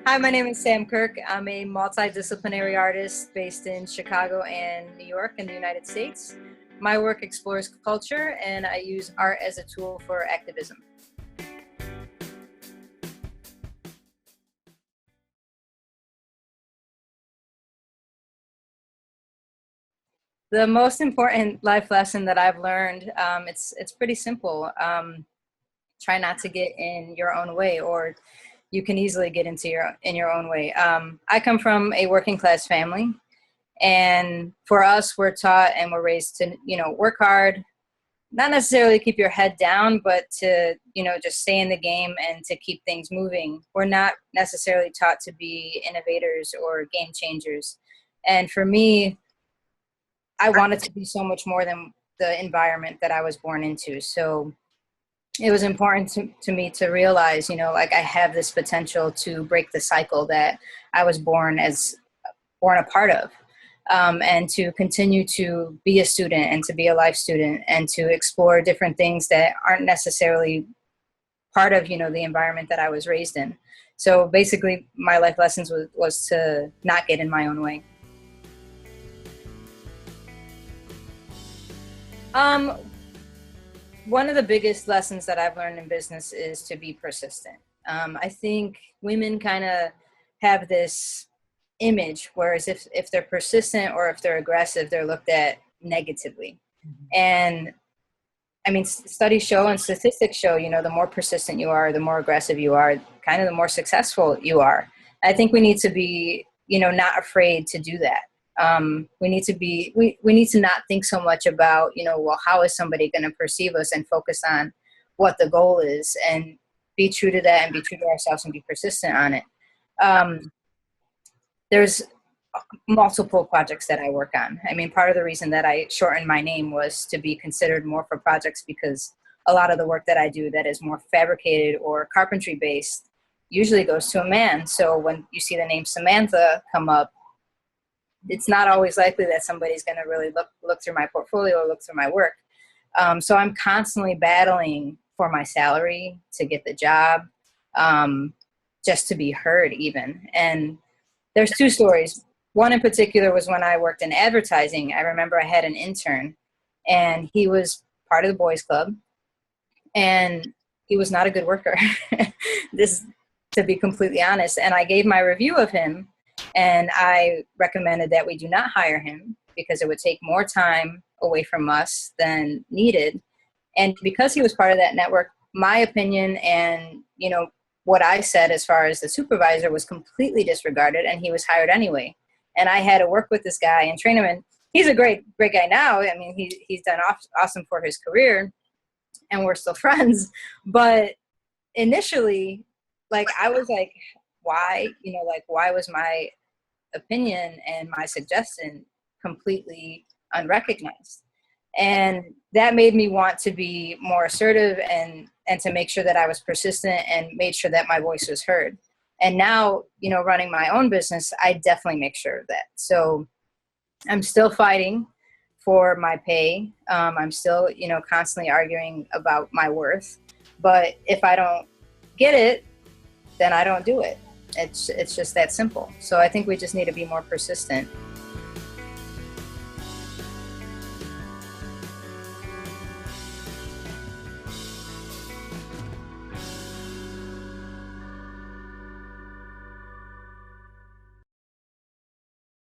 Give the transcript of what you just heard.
Hi, my name is Sam Kirk. I'm a multidisciplinary artist based in Chicago and New York in the United States. My work explores culture, and I use art as a tool for activism. The most important life lesson that I've learned, it's pretty simple. Try not to get in your own way, or you can easily get into your own way. I come from a working class family, and for us, we're taught and we're raised to work hard, not necessarily keep your head down, but to just stay in the game and to keep things moving. We're not necessarily taught to be innovators or game changers. And for me, I wanted to be so much more than the environment that I was born into. So it was important to me to realize, like I have this potential to break the cycle that I was born a part of, and to continue to be a student and to be a life student and to explore different things that aren't necessarily part of, the environment that I was raised in. So basically my life lessons was to not get in my own way. One of the biggest lessons that I've learned in business is to be persistent. I think women kind of have this image, whereas if they're persistent or if they're aggressive, they're looked at negatively. And I mean, studies show and statistics show, the more persistent you are, the more aggressive you are, kind of the more successful you are. I think we need to be, not afraid to do that. We need to not think so much about, well, how is somebody going to perceive us, and focus on what the goal is and be true to that and be true to ourselves and be persistent on it. There's multiple projects that I work on. I mean, part of the reason that I shortened my name was to be considered more for projects, because a lot of the work that I do that is more fabricated or carpentry based usually goes to a man. So when you see the name Samantha come up, it's not always likely that somebody's going to really look through my portfolio or look through my work. So I'm constantly battling for my salary, to get the job, just to be heard even. And there's two stories. One in particular was when I worked in advertising. I remember I had an intern, and he was part of the boys club, and he was not a good worker. This, to be completely honest. And I gave my review of him, and I recommended that we do not hire him because it would take more time away from us than needed. And because he was part of that network, my opinion and, what I said as far as the supervisor was completely disregarded, and he was hired anyway. And I had to work with this guy and train him. And he's a great guy now. I mean, he's done awesome for his career, and we're still friends. But initially, I was like, why, why was my opinion and my suggestion completely unrecognized? And that made me want to be more assertive and to make sure that I was persistent and made sure that my voice was heard. And now, running my own business, I definitely make sure of that. So I'm still fighting for my pay. I'm still, constantly arguing about my worth. But if I don't get it, then I don't do it. It's just that simple. So I think we just need to be more persistent.